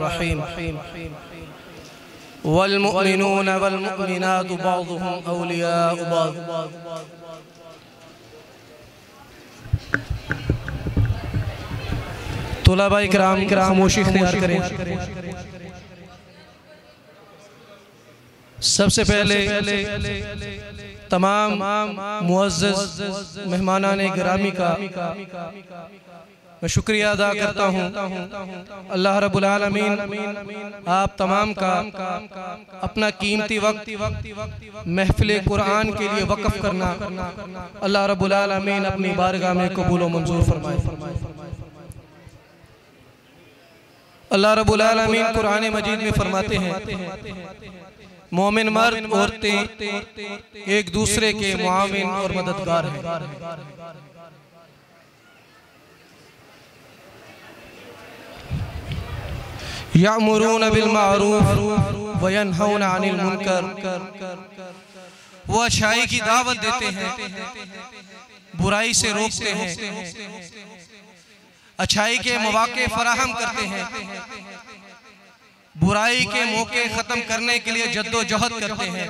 बिस्मिल्लाहिर्रहमानिर्रहीम वल्मुमिनून वल्मुमिनातु बअदुहुम औलियाउ बअद। तुलाबाए किराम खामोशी इख्तियार करें। सबसे पहले तमाम मुअज़्ज़ज़ मेहमानाने गिरामी का मैं शुक्रिया अदा करता हूँ। अल्लाह रब्बुल आलमीन आप तमाम का अपना कीमती वक्त महफिल कुरान के लिए वक़्फ़ करना अल्लाह रब्बुल आलमीन अपनी बारगाह में कबूल व मंजूर फरमाए। अल्लाह रब्बुल आलमीन कुरान मजीद में फरमाते हैं, मोमिन मर्द औरतें एक दूसरे के मुआविन और मददगार हैं। यअमुरून बिल मारूफ व यनहौना अनिल मुनकर, वो अच्छाई की दावत देते हैं, बुराई से रोकते हैं, अच्छाई के मौके फराहम करते हैं, बुराई के मौके खत्म करने के लिए जद्दोजहद करते हैं,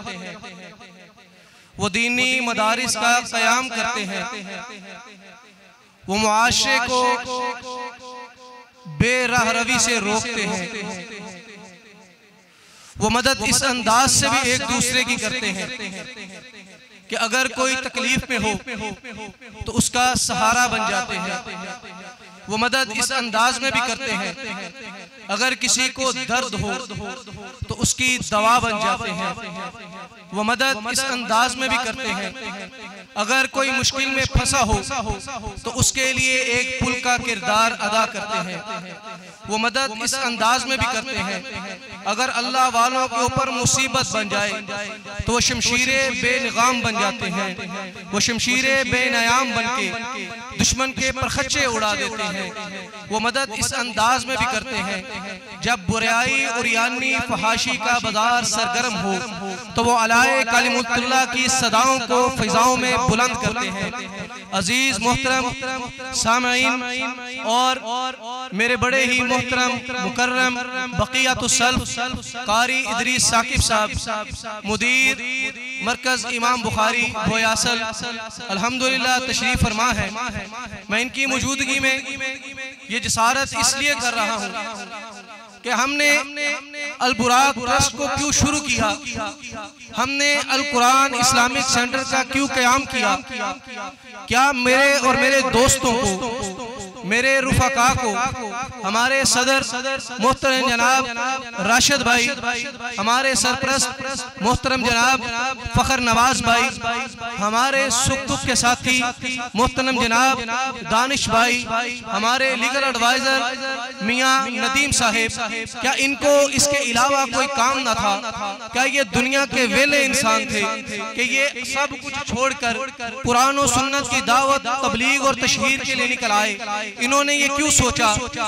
वो दीनी मदारिस का क़याम करते हैं, वो मुआशरे को बेराह रवी से रोकते हैं, वो मदद इस अंदाज से भी एक दूसरे की करते हैं कि अगर कोई तकलीफ में हो तो उसका सहारा बन जाते हैं। वो मदद इस अंदाज में भी करते हैं, अगर किसी को दर्द हो तो उसकी दवा बन जाते हैं। वो मदद इस अंदाज में भी करते हैं, अगर कोई मुश्किल में फंसा हो तो उसके लिए एक पुल का किरदार अदा करते हैं। वो मदद इस अंदाज में भी करते हैं, अगर अल्लाह वालों के ऊपर मुसीबत बन जाए तो वो शमशीरे बेनिगाम बन जाते हैं, वो शमशीरे बेनयाम बन के दुश्मन के परखच्चे उड़ा देते हैं। वो मदद इस अंदाज में भी करते हैं, जब बुराई और यानी फहाशी का बाजार सरगर्म हो तो वो अलाए कलिमतुल्लाह की सदाओं को फिजाओं में बुलंद करते हैं। अजीज मोहतरम सामईन और मेरे बड़े ही मोहतरम मुकर्रम बक़ियातुस सल्फ कारी इदरीस साकिब साहब मुदीर मरकज इमाम बुखारी बोयासल अल्हम्दुलिल्लाह तशरीफ फरमा है। मैं इनकी मौजूदगी में ये जिसारत इसलिए कर रहा हूँ कि हमने अल बुराक ट्रस्ट को क्यों शुरू किया, हमने अल कुरान इस्लामिक सेंटर का क्यों क़याम किया। क्या मेरे और मेरे दोस्तों को, मेरे रुफका को, हमारे सदर मोहतरम जनाब राशिद भाई, हमारे सरप्रस्त मोहतरम जनाब फ़खर नवाज भाई, हमारे सुख दुख के साथी मोहतरम जनाब दानिश भाई, हमारे लीगल एडवाइजर मियाँ नदीम साहिब, क्या इनको इसके अलावा कोई काम न था? क्या ये दुनिया के वेले इंसान थे कि ये सब कुछ छोड़कर कुरान और सुन्नत की दावत, तबलीग और तशहीर के लिए निकल आए? इन्होंने ये क्यों सोचा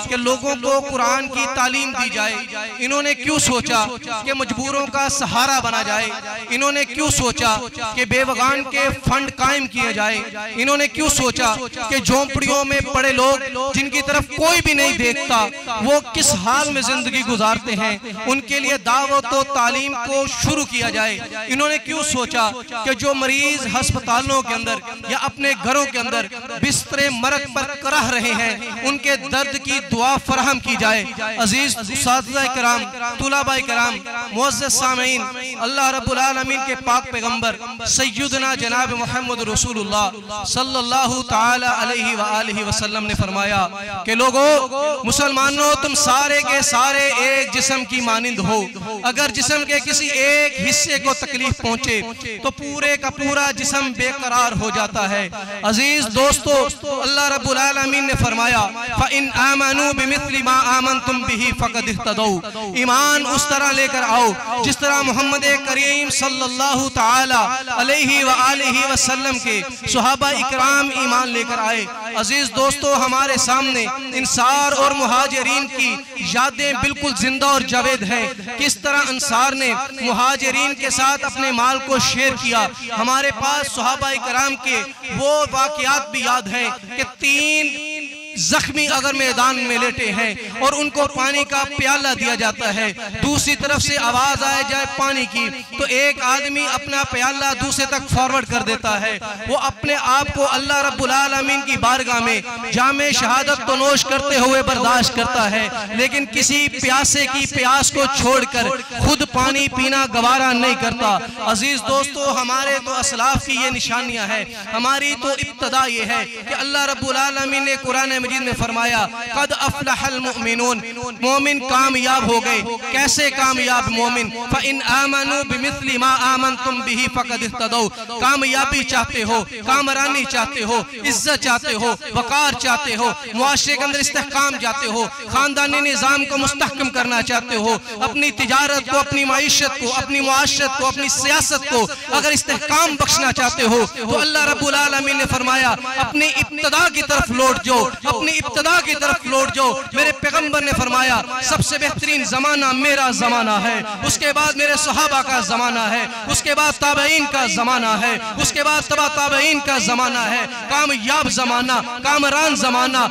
कि लोगों को कुरान की तालीम दी जाए? इन्होंने क्यों सोचा कि मजबूरों का सहारा बना जाए? इन्होंने क्यों सोचा कि बेवगान के फंड कायम किए जाए? इन्होंने क्यों सोचा कि झोंपड़ियों में पड़े लोग जिनकी तरफ कोई भी नहीं देखता वो किस हाल में जिंदगी गुजारते हैं, उनके लिए दावत और तालीम को शुरू किया जाए? इन्होंने क्यों सोचा कि जो मरीज अस्पतालों के अंदर या अपने घरों के अंदर बिस्तरे मरग पर कराह रहे हैं उनके दर्द की दुआ फराहम की जाए? अजीज उस्ताद-ए कराम, तुलाबा-ए कराम, मुअज़्ज़ज़ सामीन, अल्लाह रब्बुल आलमीन के पाक पैगंबर सय्यदना जनाब मोहम्मद रसूलुल्लाह सल्लल्लाहु ताला अलैहि व आलिहि वसल्लम ने फरमाया कि लोगों, मुसलमानों, तुम सारे के सारे एक जिस्म की मानिंद हो। अगर जिस्म के किसी एक हिस्से को तकलीफ पहुंचे तो पूरे का पूरा जिस्म बेकरार हो जाता है। अजीज दोस्तों, अल्लाह रब्बुल आलमीन ने फरमाया फ़इन आमनू बिमिस्लि मा आमनतुम बिही फ़क़द इह्तदौ। ईमान उस तरह लेकर आओ जिस तरह मोहम्मद करीम सल्लल्लाहु ताला अलैहि व आलिहि वसल्लम के सहाबा इकराम ईमान लेकर आए। अजीज दोस्तों, हमारे सामने इंसार और मुहाजिरीन की यादें बिल्कुल जिंदा और जावेद हैं। किस तरह अंसार ने मुहाजिरीन के साथ अपने माल को शेयर किया। हमारे पास सहाबा इकराम के वो वाक़यात भी याद हैं कि 3 जख्मी अगर मैदान में लेटे हैं और उनको पानी का प्याला दिया जाता है, दूसरी तरफ से आवाज आए जाए पानी की, तो एक आदमी अपना प्याला दूसरे तक फॉरवर्ड कर देता है। वो अपने आप को अल्लाह रब्बुल आलमीन की बारगाह में जामे शहादत तो नोश करते हुए बर्दाश्त करता है, लेकिन किसी प्यासे की प्यास को छोड़कर खुद पानी पीना गवारा नहीं करता। अजीज दोस्तों, हमारे तो असलाफ की ये निशानियां हैं, हमारी तो इब्तदा ये है कि अल्लाह रब्बुल आलमीन ने कुरान मजीद में फरमाया कद अफलहल मुमिनून, मोमिन कामयाब हो गए। कैसे कामयाब मोमिन? फ़इन आमनू बिमिस्लि मा आमनतुम बिही फ़क़द इह्तदौ। कामयाबी चाहते हो, कामरानी चाहते हो, इज्जत चाहते हो, वक़ार चाहते हो, मुआशरे के अंदर इस्तेहकाम चाहते हो, खानदानी निज़ाम को मुस्तहकम करना चाहते हो, अपनी तिजारत को, अपनी माइशत को, अपनी मुआशरत को, अपनी सियासत को अगर इस्तेहकाम बख्शना चाहते हो तो अल्लाह रब्बुल आलमीन ने फरमाया अपनी इब्तदा की तरफ लौट जाओ, अपनी इब्तदा की तरफ लौट जाओ। मेरे पैगंबर ने फरमाया सबसे बेहतरीन जमाना मेरा जमाना है, उसके बाद मेरे सहाबा का जमाना है, उसके बाद ताबईन का जमाना है, उसके बाद तबा ताबईन का जमाना है। कामयाब जमाना, कामरान जमाना,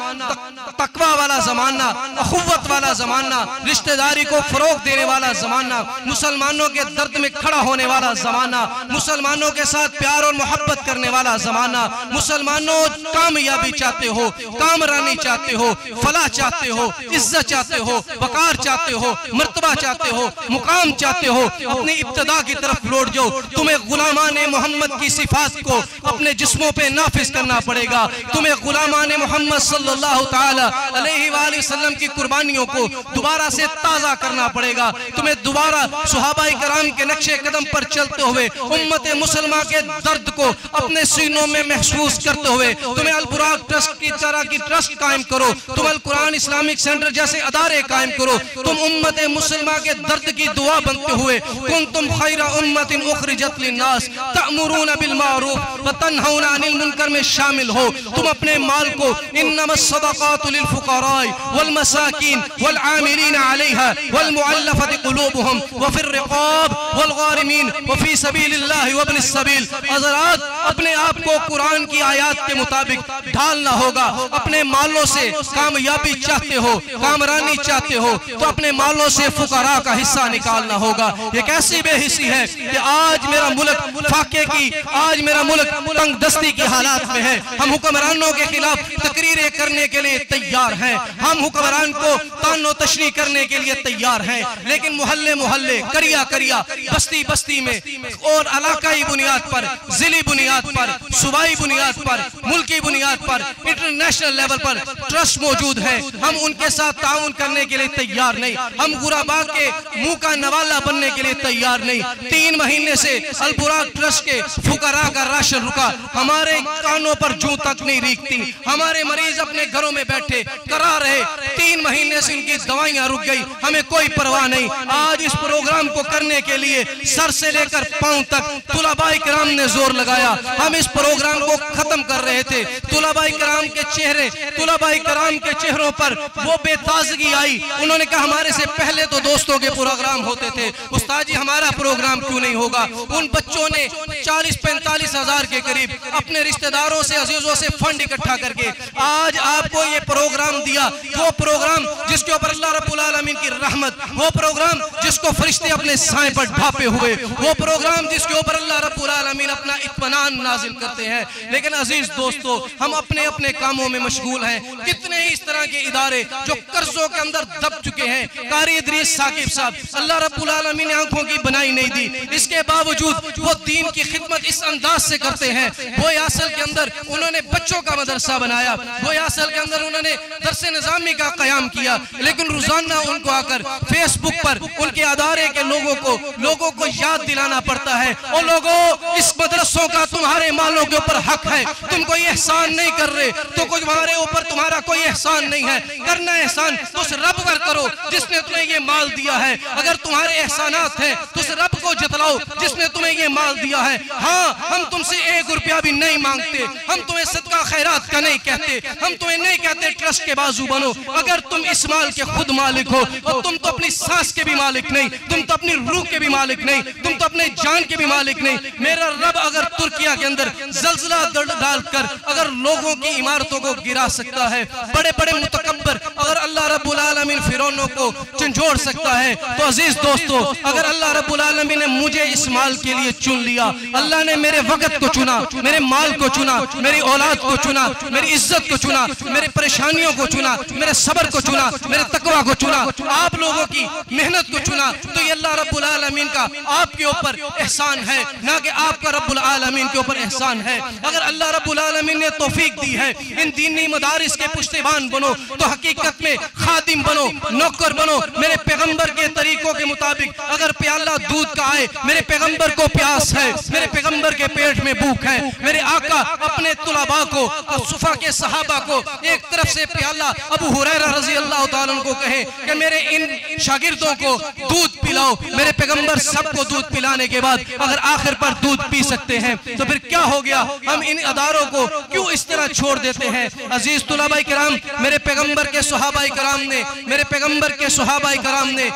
तकवा वाला जमाना, अखुव्वत वाला जमाना, रिश्तेदारी को फरोग देने वाला जमाना, मुसलमानों के दर्द में खड़ा होने वाला जमाना, मुसलमानों के साथ प्यार और मोहब्बत करने वाला जमाना। मुसलमानों, कामयाबी चाहते हो, कामरानी चाहते हो, फलाह चाहते हो, इज्जत चाहते हो, वकार चाहते हो, मर्तबा चाहते हो, मुकाम चाहते हो, अपनी इब्तदा की तरफ लौट जाओ। तुम्हें गुलामाने मोहम्मद की सिफात को अपने जिस्मों पे नाफिज करना पड़ेगा। तुम्हें गुलामाने मोहम्मद सल्लल्लाहु ताला अलैहि वसल्लम की कुर्बानियों को दोबारा से ताज़ा करना पड़ेगा। तुम्हें दोबारा सहाबाए किराम के नक्शे कदम पर चलते हुए उम्मत मुसलमा के दर्द को अपने सीनों में महसूस करते हुए तुम्हें अल बुराक ट्रस्ट की तरह की ट्रस्ट कायम करो, तुम अल कुरान इस्लामिक सेंटर जैसे अदारे कायम करो। तुम उम्मत मुसलमा के दर्द की दुआ बनते हुए कुंतुम खैरा उम्मतिन उखरिजत लिन्नास तअमुरूना बिल मारूफ व तनहौना अनिल मुनकर में शामिल हो। तुम अपने माल को इन्नमस सदक़ातु लिल फुक़राई वल मसाकीन वल आमिलीन अलैहा वल मुअल्लफति क़ुलूबुहुम व फिर रिक़ाब वल गारिमीन व फी सबीलिल्लाहि व इब्निस सबील। हज़रात, अपने आप को कुरान की आयत के मुताबिक ढालना होगा। अपने मालों से कामयाबी चाहते हो, कामरानी चाहते हो तो अपने मालों से फुकरा का हिस्सा निकालना होगा। ये कैसी बेहिसी है कि आज मेरा मुल्क फाके की, आज मेरा मुल्क तंग दस्ती की हालात में है। हम हुक्मरानों के खिलाफ तकरीरें करने के लिए तैयार हैं, हम हुक्मरान को तानो तशरी करने के लिए तैयार हैं, लेकिन मोहल्ले मोहल्ले, करिया करिया, बस्ती बस्ती में और इलाकाई बुनियाद पर, जिली बुनियाद पर, सूबाई बुनियाद पर, मुल्की बुनियाद पर, इंटरनेशनल लेवल पर ट्रस्ट मौजूद है। हम उनके साथ ताउन करने के लिए तैयार नहीं, हम गुराबा के मुंह का नवाला बनने के लिए तैयार नहीं। 3 महीने से अल बुराक ट्रस्ट के फुकरा का राशन रुका, हमारे कानों पर जूं तक नहीं रीखती। हमारे मरीज अपने घरों में बैठे करा रहे, 3 महीने से उनकी दवाइयां रुक गई, हमें कोई परवाह नहीं। आज इस प्रोग्राम को करने के लिए सर से लेकर पांव तक तुलाबाई किराम ने जोर लगाया। हम इस प्रोग्राम को खत्म कर रहे थे, तुलाबाई किराम के चेहरे, तुलाबाई किराम के चेहरों पर वो बेताजगी आई। उन्होंने कहा हमारे से पहले तो दोस्तों के प्रोग्राम होते थे, उस्ताद जी हमारा प्रोग्राम क्यों नहीं होगा। उन बच्चों ने 40-45 हजार के करीब अपने रिश्तेदारों से, अजीजों से फंड इकट्ठा करके आज आपको ये प्रोग्राम दिया। वो प्रोग्राम जिसके ऊपर अल्लाह रब्बुल आलमीन की रहमत, वो प्रोग्राम जिसको फरिश्ते अपने साए पर ढापे हुए, वो प्रोग्राम जिसके ऊपर अल्लाह रब्बुल आलमीन अपना इत्मीनान नाजिल करते हैं। लेकिन अजीज दोस्तों, हम अपने अपने कामों में मशगूल हैं। कितने ही इस तरह के इदारे जो कर्जों के अंदर दब चुके हैं। कारी इदरीस साकिब साहब, अल्लाह रब्बुल आलमीन ने आंखों की बनाई नहीं दी, इसके बावजूद वो दीन की खिदमत इस अंदाज से करते हैं। वो यासल के अंदर उन्होंने बच्चों का मदरसा बनाया, वो यासल के अंदर उन्होंने दरसे निज़ामी का क़याम किया, लेकिन रोजाना उनको आकर फेसबुक पर उनके अदारे के लोगों को याद दिलाना पड़ता है। और लोगों, इस मदरसों का तुम्हारे मालों के ऊपर हक है, तुम कोई एहसान नहीं कर रहे तो कुछ हमारे ऊपर तुम्हारा कोई एहसान नहीं है। करना एहसान तो उस रब पर करो जिसने तुम्हें ये माल दिया है। अगर तुम्हारे एहसानात हैं तो उस रब को जतलाओ जिसने तुम्हें ये माल दिया है। हाँ, हम तुमसे 1 रुपया भी नहीं मांगते, हम तुम्हें सदका खैरात का नहीं कहते, हम तुम्हें नहीं कहते ट्रस्ट के बाजू बनो। अगर तुम इस माल के खुद मालिक हो, और तुम तो अपनी सांस के भी मालिक नहीं, तुम तो अपनी रूह के भी मालिक नहीं, तुम तो अपने जान के भी मालिक नहीं। मेरा रब अगर तुर्किया के अंदर जलजला डालकर अगर लोगों की इमारतों को गिरा सकता है, बड़े बड़े मुतकब्बर अगर अल्लाह रब्बुल आलमीन फिरौनों को झंझोड़ सकता है, तो अजीज दोस्तों, अगर अल्लाह रब्बुल आलमीन ने मुझे इस माल के लिए चुन लिया, अल्लाह ने मेरे वक्त को चुना, मेरे माल को चुना, मेरी औलाद को चुना, मेरी इज्जत को चुना, मेरी परेशानियों को चुना, मेरे सब्र को चुना, मेरे तकवा को चुना, आप लोगों की मेहनत को चुना, तो ये अल्लाह रब्बुल आलमीन का आपके ऊपर एहसान है, ना कि आपका रब्बुल आलमीन के ऊपर एहसान है। अगर अल्लाह रब्बुल आलमीन ने तौफीक दी है, इन दीनी मदारिस के पुश्तेबान बनो, तो हकीकत में खादिम बनो, नौकर बनो। मेरे पैगंबर के तरीकों के मुताबिक अगर प्याला दूध का आए, मेरे पैगंबर को प्यास है, मेरे पैगंबर के पेट में भूख है, मेरे आका अपने तुलबा को और सुफा के सहाबा को एक तरफ से प्याला अबू हुरैरा रज़ी अल्लाह तआला अन्हु को कहे कि मेरे इन शागिर्दों को दूध पिलाओ। मेरे पैगंबर सबको दूध पिलाने के बाद अगर आखिर पर दूध पी सकते हैं, तो फिर क्या हो गया? हम इन अदारों को क्यों इस तरह छोड़ देते हैं? अजीज तुलबा किराम, मेरे पैगंबर के सहाबाए किराम ने, मेरे पैगंबर के सहाबाए किराम ने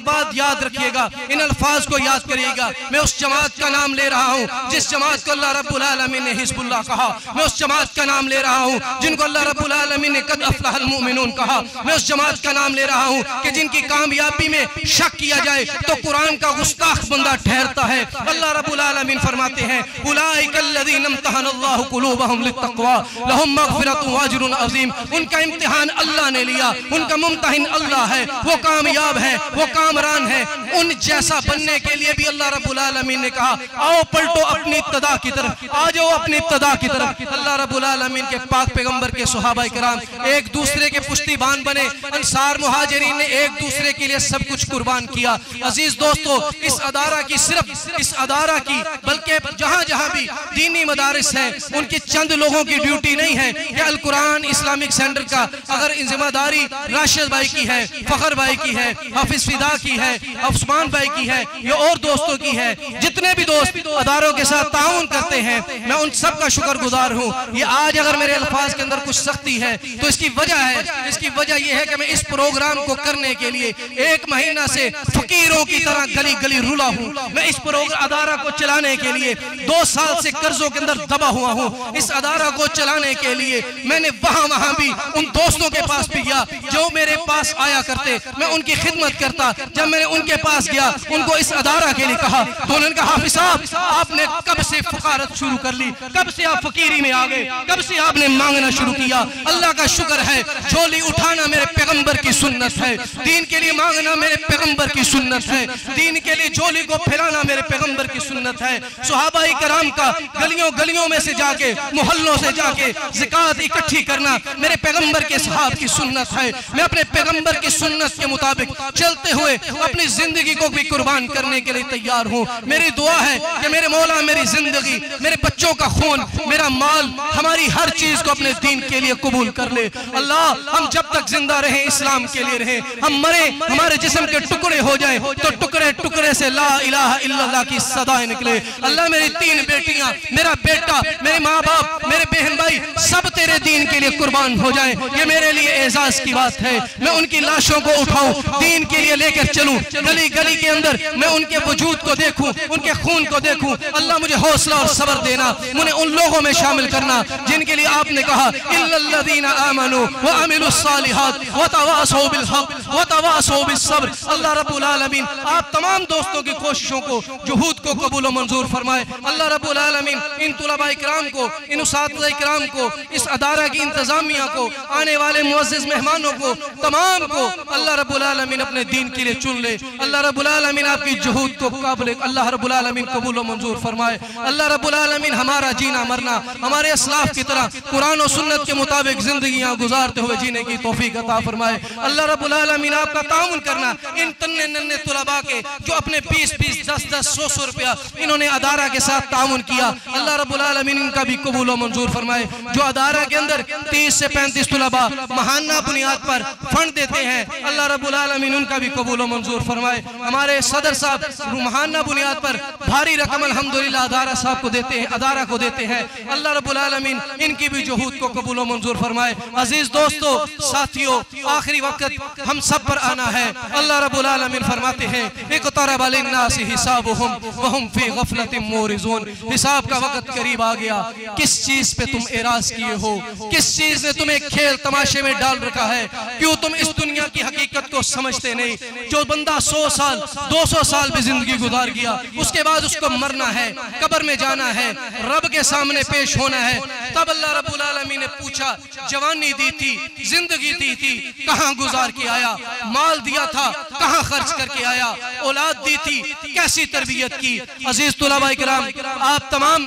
बात याद रखिएगा, इन अल्फाज को याद करिएगा। मैं उस जमात का नाम ले रहा हूँ जिस जमात को अल्लाह रब्बुल आलमीन ने हिज़्बुल्लाह कहा। मैं उस जमात का नाम ले रहा हूँ जिनको अल्लाह रब्बुल आलमीन ने कद अफ़लहल मुमिनून कहा। मैं उस जमात का नाम ले रहा हूँ कि जिनकी कामयाबी में शक किया जाए तो कुरान का गुस्ताख बंदा ठहरता है। अल्लाह रब्बुल आलमीन फरमाते हैं, उलाइकल्लज़ीना इम्तहनल्लाहु कुलूबहुम लित्तक़वा लहुम मग़फ़िरतुन व अज्रुन अज़ीम। उनका इम्तिहान अल्लाह ने लिया, उनका मुम्तहिन अल्लाह है, वो कामयाब है, वो कामरान है। उन जैसा बनने के लिए भी अल्लाह रब्बुल आलमीन ने कहा, आओ पलटो अपनी इब्तिदा की तरफ, आ जाओ अपनी इब्तिदा की तरफ। अल्लाह रब्बुल आलमीन के पाक पैगंबर के सहाबाए किराम एक दूसरे के पुश्तीबान बने। अंसार मुहाजिरीन ने एक दूसरे के लिए सब कुछ कुर्बान किया। अजीज दोस्तों, इस अदारा की, सिर्फ इस अदारा की, बल्कि जहाँ जहाँ भी दीनी मदारिस हैं, उनकी चंद लोगों की ड्यूटी नहीं है कि अल कुरान इस्लामिक सेंटर का अगर जिम्मेदारी राशिद भाई की है, फखर भाई की है, हाफिज फिदा की है, उस्मान भाई की है, या और दोस्तों की है, जितने भी दोस्त अदारों के साथ ताउन करते हैं, मैं उन सब का शुक्रगुजार हूँ। ये आज अगर मेरे अल्फाज के अंदर कुछ सख्ती है तो इसकी वजह है, इसकी वजह यह है कि मैं इस प्रोग्राम को करने के लिए 1 महीना से फकीरों की तरह गली गली रुला हूँ। मैं इस प्रोग्राम अदारा को चलाने के लिए 2 साल से कर्जों के अंदर दबा हुआ हूँ। इस अदारा को चलाने के लिए मैंने वहाँ भी उन दोस्तों के पास भी गया जो मेरे पास आया करते, मैं उनकी खिदमत करता। जब मैंने उनके पास गया, उनको इस अदारा के लिए कहा, तो उन्होंने कहा, हाफिज साहब, आपने कब से फकारत शुरू कर ली? कब से आप फकीरी में आ गए? कब से आपने मांगना शुरू किया? अल्लाह का शुक्र है, झोली उठाना मेरे पैगंबर की सुन्नत है, दीन के लिए मांगना मेरे पैगंबर की सुन्नत है, दीन के लिए झोली को फैलाना मेरे पैगंबर की सुन्नत है। सहाबाए किराम का गलियों गलियों में से जाके, मोहल्लों से जाके ज़कात इकट्ठी करना मेरे पैगंबर के सहाब की सुन्नत है। मैं अपने पैगंबर की सुन्नत के मुताबिक चलते हुए अपनी जिंदगी को भी कुर्बान करने के लिए तैयार हूँ। मेरी दुआ है कि मेरे मौला मेरी जिंदगी, मेरे बच्चों का खून, मेरा माल, हमारी हर चीज को अपने दीन के लिए कबूल कर ले। अल्लाह, हम जब तक जिंदा रहे इस्लाम के लिए रहे, हम मरे हमारे जिस्म के टुकड़े हो जाए तो टुकड़े टुकड़े से ला इलाहा इल्लल्लाह की सदाएं निकले। अल्लाह, मेरी 3 बेटियां, मेरा बेटा, मेरे माँ बाप, मेरे बहन भाई सब तेरे दीन के लिए कुर्बान हो जाए, ये मेरे लिए एजाज की बात है। मैं उनकी लाशों को उठाऊं, दीन के लिए लेकर चलूं, गली गली के अंदर मैं उनके वजूद को देखूं, उनके खून को देखूं। अल्लाह, मुझे हौसला और सब्र देना, मुझे उन लोगों में शामिल करना जिनके लिए आपने कहा, इल्लल्लज़ीना आमनू व अमिलुस्सालिहात व तवासौ बिल हक़ व तवासौ बिस सब्र। अल्लाह रब्बुल आलमीन आप तमाम दोस्तों की कोशिशों को, जुहूद को कबूल व मंजूर फरमाए। अल्लाह रब्बुल आलमीन इन तुलबा इकराम को, इन उस्ताद इकराम को, इस अदारा की इंतजामिया को, आने वाले मुअज़्ज़िज़ मेहमानों को, तमाम को अल्लाह रब्बुल आलमीन अपने दीन के लिए चुन ले। अल्लाह रब्बुल आलमीन आपकी जुहूद को काबिल अल्लाह रब्बुल आलमीन कबूल व मंजूर फरमाए। अल्लाह रब्बुल आलमीन हमारा जीना मरना हमारे असलाफ की तरह कुरान और सुन्नत के मुताबिक जिंदगियां गुजारते हुए जीने की तौफीक अता फरमाए। अल्लाह रब्बुल आलमीन आपका ताउन करना इन तन्ने नन्ने तुलबा के जो अपने 20-20, 10-10, 100-100 रुपया इन्होंने अदारा के साथ ताउन किया, अल्लाह रब्बुल आलमीन इनका भी कबूल व मंजूर फरमाए। जो अदारा के अंदर 30 से 35 तुलबा महाना बुनियाद पर फंड देते हैं, अल्लाह रब्बुल आलमीन उनका भी कबूल व मंजूर फरमाए। हमारे सदर साहब रूहाना बुनियाद पर भारी रकम अल्हम्दुलिल्लाह अदारा साहब को देते हैं, अदारा को देते हैं, अल्लाह रब्बुल आलमीन इनकी भी जुहूद को कबूल व मंजूर फरमाए। अजीज दोस्तों, साथियों, आखिरी वक्त हम सब पर आना है। अल्लाह रब्बुल आलमीन फरमाते हैं, इक़्तरब लिन्नासि हिसाबुहुम व हुम फी गफलतिन मोरिज़ून। हिसाब का वक्त करीब आ गया। किस चीज पे तुम एराज किए हो? किस चीज ने तुम्हें खेल तमाशे में डाल रखा है? क्यों तुम इस दुनिया की हकीकत को समझते नहीं? जो बंदा 100 साल 200 साल भी जिंदगी गुजार गया, उसके बाद उसको मरना है, कब्र में जाना है, रब के सामने पेश होना है। तब अल्लाह रब्बुल आलमीन ने पूछा, जवानी दी थी, जिंदगी दी थी, कहां गुजार के आया? माल दिया था, कहां खर्च करके आया? औलाद दी थी, कैसी तरबियत की? अजीज तुलबा इकराम, आप तमाम,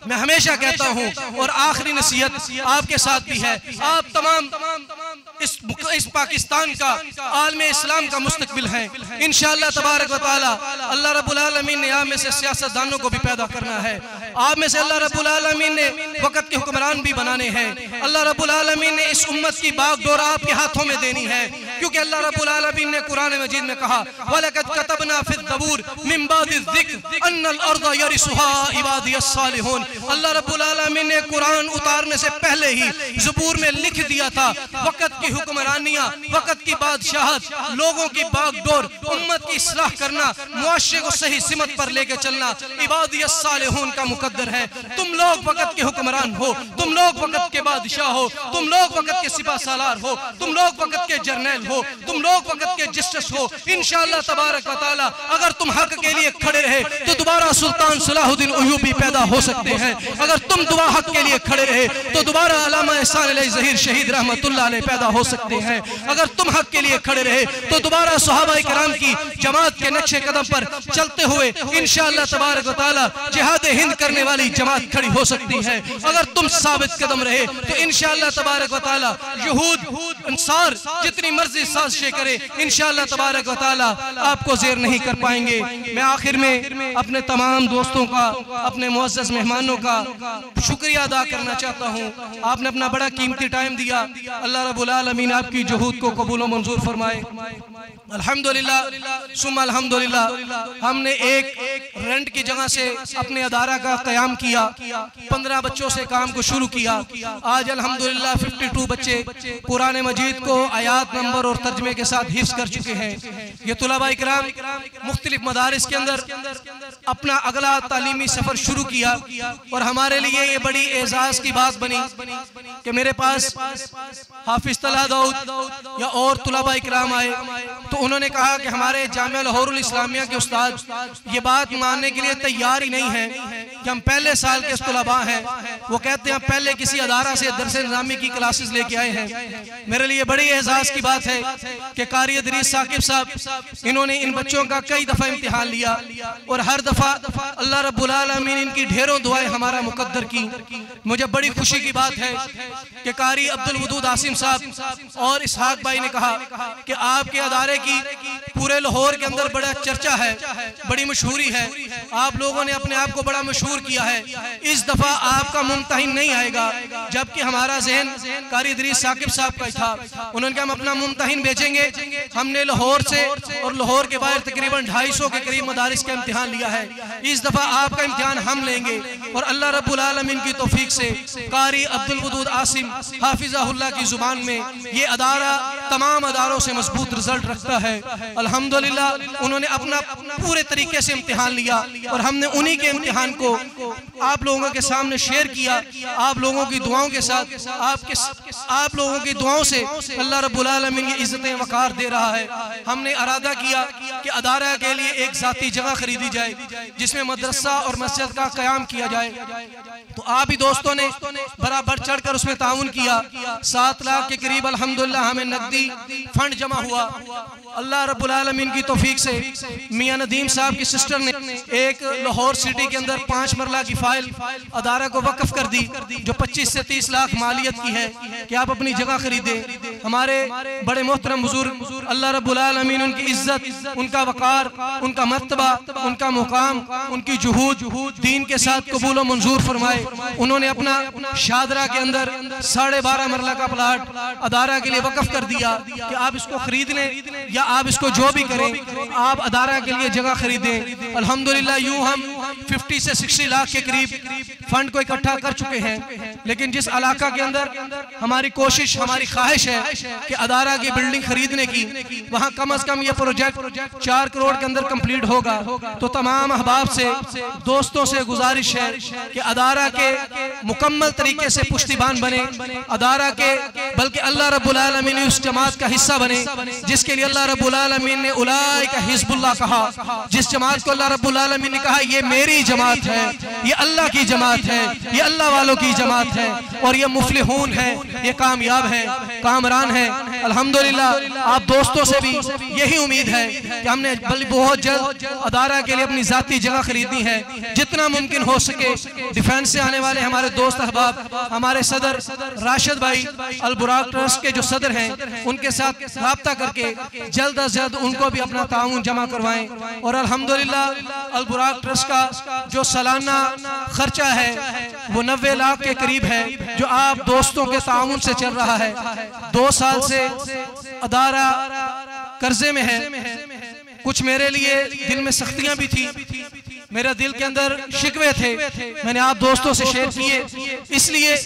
मैं हमेशा कहता हूं और आखिरी नसीहत आपके साथ भी है, आप तमाम इस पाकिस्तान का आलम इस्लाम का मुस्तकबिल है। इंशाअल्लाह तबारक व तआला अल्लाह रब्बुल आलमीन ने आप में से सियासतदानों को भी पैदा करना है। आप में से अल्लाह रब्बुल आलमीन ने वक़्त के हुक्मरान भी बनाने हैं। अल्लाह रब्बुल आलमीन ने इस उम्मत की बागडोर आपके हाथों में देनी है, क्योंकि अल्लाह रब्बुल आलमीन ने कुरान मजीद में कहा, वलक़द कतबना फ़िज़्ज़बूर मिन बादि ज़िक्र अन्नल अर्ज़ यरिसुहा इबादियस सालिहून। अल्लाह रब्बुल आलमीन ने कुरान उतारने से पहले ही ज़बूर में लिख दिया था, वक़्त की हुक्मरानियाँ, वक़्त की बादशाहत, लोगों की बागडोर, उम्मत की इस्लाह करना, मुआशरे को सही सिमत पर लेके चलना इबादियस सालिहून का मुकद्दर है। तुम लोग वक़्त के हुक्मरान हो, तुम लोग वक़्त के बादशाह हो, तुम लोग वक़्त के सिपा सालार हो, तुम लोग वक़्त के जर्नैल हो, तुम लोग वक़्त के जस्टिस हो। इंशाअल्लाह तबारक व तआला अगर तुम हक के लिए खड़े रहे तो दोबारा सुल्तान सलाहुद्दीन अय्यूबी पैदा हो सकते हैं। अगर तुम दुआ हक के लिए खड़े रहे तो दोबारा अल्लामा एहसान अली ज़हीर शहीद रहमतुल्लाह अलैह पैदा हो सकते हैं। अगर तुम हक के लिए खड़े रहे तो दोबारा सहाबाए किराम की जमात के नक्शे कदम पर चलते हुए इंशाअल्लाह तबारक व तआला जिहाद हिंद करने वाली जमात खड़ी हो सकती है। अगर तुम साबित कदम रहे तो इंशाअल्लाह तबारक व तआला यहूद अंसार जितनी मर्जी साजिशें करे, इंशाअल्लाह तबारक व तआला आपको ज़ेर नहीं कर पाएंगे। मैं आखिर में अपने तमाम दोस्तों का, अपने मुअज़्ज़ज़ मेहमानों का शुक्रिया अदा करना चाहता हूँ। आपने अपना बड़ा कीमती टाइम दिया। अल्लाह रब्बुल आलमीन आपकी जुहूद को कबूल व मंजूर फरमाए। अल्हम्दुलिल्लाह सुम्मा अल्हम्दुलिल्लाह, हमने एक रेंट की जगह से अपने अदारा का क़याम किया, 15 बच्चों से काम को शुरू किया। आज अल्हम्दुलिल्लाह 52 बच्चे कुरान मजीद को आयात नंबर और तर्जमे के साथ हिफ्ज़ कर चुके हैं। ये तुलबा इकराम मुख्तलिफ मदारिस के अंदर अपना अगला तालीमी सफ़र शुरू किया और हमारे लिए ये बड़ी एजाज़ की बात बनी कि मेरे पास हाफिज़ तलहा दाऊद या और तुलबा इकराम आए तो उन्होंने कहा कि हमारे जामिया लाहौरुल इस्लामिया के उस्ताद ये बात मानने के लिए तैयार ही नहीं है कि हम पहले साल के तुलबा हैं। वो कहते हैं पहले किसी अदारा से दरस निज़ामी की क्लासेस लेके आए हैं। मेरे लिए बड़ी एजाज़ की बात है कि कारी इदरीस साकिब साहब इन्होंने इन बच्चों का कई दफ़ा इम्तिहान लिया और हर दफ़ा अल्लाह रब्बुल आलमीन इनकी ढेरों दुआएं हमारा मुकद्दर की। मुझे बड़ी खुशी की बात है कि कारी अब्दुल वदूद आसिम साहब और इसहाक भाई ने कहा कि आपके अदारे की पूरे लाहौर के अंदर बड़ा चर्चा है, बड़ी मशहूरी है, आप लोगों ने अपने आप को बड़ा मशहूर किया है। इस दफा आपका मुमतहिन नहीं आएगा, जबकि हमारा जहन कारी इदरीस साकिब साहब का ही था। उन्होंने कहा हम अपना मुमतहिन भेजेंगे। हमने लाहौर से और लाहौर के बाहर तकरीबन 250 के करीब मदारिस का इम्तिहान लिया है। इस दफा आपका इम्तिहान हम लेंगे और अल्लाह रब्बुल आलमीन की तौफीक से कारी अब्दुल वदूद आसिम हाफिज़हुल्लाह की जुबान में ये अदारा तमाम अदारों से मजबूत रिजल्ट रखता है। अल्हम्दुलिल्लाह उन्होंने अपना पूरे तरीके से इम्तिहान लिया और हमने उन्हीं के इम्तिहान को आप लोगों के सामने शेयर किया। आप लोगों की दुआओं के साथ, आप लोगों की दुआओं से अल्लाह रब्बुल आलमीन ये इज्जतें वक़ार दे रहा है। हमने इरादा किया कि अदारा के लिए एक ज़ाती जगह खरीदी जाए जिसमें मदरसा और मस्जिद का क़याम किया जाए। तो आप ही दोस्तों ने बड़ा बढ़ चढ़ कर उसमें ताउन किया। 7 लाख के करीब अल्हम्दुलिल्लाह हमें नकदी फंड जमा हुआ। अल्लाह रब्बुल आलमीन की तौफीक से मियां नदीम साहब की सिस्टर ने एक लाहौर सिटी के अंदर 5 मरला की फाइल अदारा को वक्फ कर दी जो 25 से 30 लाख मालियत की है कि आप अपनी जगह खरीदे। हमारे बड़े मोहतरम बुजुर्ग अल्लाह रब्बुल आलमीन उनकी इज्जत, उनका वक़ार, उनका मर्तबा, उनका मुकाम, उनकी जुहूद दीन के साथ कबूल व मंजूर फरमा फरमाए। उन्होंने अपना शादरा के अंदर 12.5 मरला का प्लाट अदारा के लिए वक्फ कर दिया कि आप इसको खरीद लें या आप इसको जो भी करें, आप अदारा के लिए जगह खरीदें। अल्हम्दुलिल्लाह यूं हम 50 से 60 लाख के करीब फंड को इकट्ठा कर चुके हैं। लेकिन जिस इलाका के अंदर हमारी कोशिश, हमारी ख्वाहिश है कि अदारा की बिल्डिंग खरीदने की, वहां कम से कम ये प्रोजेक्ट 4 करोड़ के अंदर कंप्लीट होगा। तो तमाम अहबाब से, दोस्तों से गुजारिश है कि अदारा के मुकम्मल तरीके से पुश्तिबान बने, अदारा के बल्कि अल्लाह रब्बुल आलमीन उस जमात का हिस्सा बने जिसके लिए अल्लाह रब्बुल आलमीन ने उलाइका हिज़्बुल्लाह कहा। जिस जमात को अल्लाह रब्बुल आलमीन ने कहा ये मेरी जमात है, ये अल्लाह की जमात है, ये अल्लाह वालों की जमात है और ये मुफलिहून है, ये कामयाब है, कामरान है। अल्हम्दुलिल्लाह आप दोस्तों से भी यही उम्मीद है कि हमने बहुत जल्द अदारा के लिए अपनी जाती जगह खरीदनी है। जितना मुमकिन हो सके डिफेंस से आने वाले हमारे दोस्त अहबाब, हमारे सदर राशिद भाई अल बुराक ट्रस्ट के जो सदर हैं, उनके साथ राब्ता करके जल्द अज जल्द उनको भी अपना ताउन जमा करवाएं। और अल्हम्दुलिल्लाह अल बुराक ट्रस्ट का जो सालाना खर्चा है वो 90 लाख के करीब है, जो आप दोस्तों के ताउन से चल रहा है। 2 साल से अदारा कर्जे में है। कुछ मेरे लिए दिल में सख्तियां भी थी, मेरा दिल के अंदर शिकवे थे, मैंने आप दोस्तों से शेयर किए, इसलिए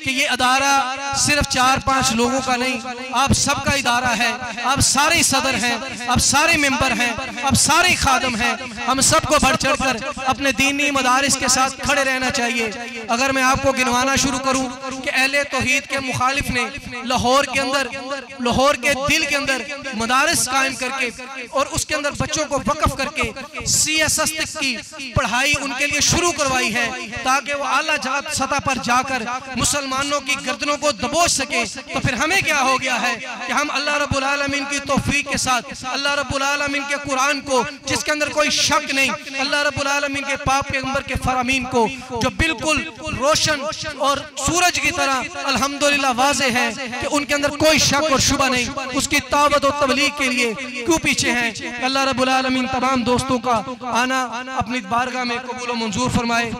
कि ये अदारा सिर्फ 4-5 लोगों का नहीं, आप सबका इदारा है। आप सारे सदर हैं, आप सारे मेंबर हैं, आप सारे खादम हैं। हम सबको बढ़ चढ़ कर अपने दीनी मदारिस के साथ खड़े रहना चाहिए। अगर मैं आपको गिनवाना शुरू करूं कि अहले तौहीद के मुखालिफ ने लाहौर के अंदर, लाहौर के दिल के अंदर मदारिस कायम करके और उसके अंदर बच्चों को वक्फ करके CSS तक की पढ़ाई उनके लिए शुरू करवाई है ताकि वो आला सतह पर जाकर मुसलमानों की गर्दनों को दबोच सके। तो फिर हमें क्या हो गया है कि हम अल्लाह रब्बुल आलमीन की तौफीक के साथ अल्लाह रब्बुल आलमीन के कुरान को, जिसके अंदर कोई शक नहीं, अल्लाह रब्बुल आलमीन के पाक पैगंबर के फरामीन को जो बिल्कुल रोशन और सूरज की तरह अल्हम्दुलिल्लाह वाज़े है कि उनके अंदर कोई शक और शुबा नहीं, उसकी दावत और तबलीग के लिए क्यों पीछे हैं। अल्लाह रब्बुल आलमीन तमाम दोस्तों का आना अपनी बारगाह में कबूल और मंजूर फरमाए।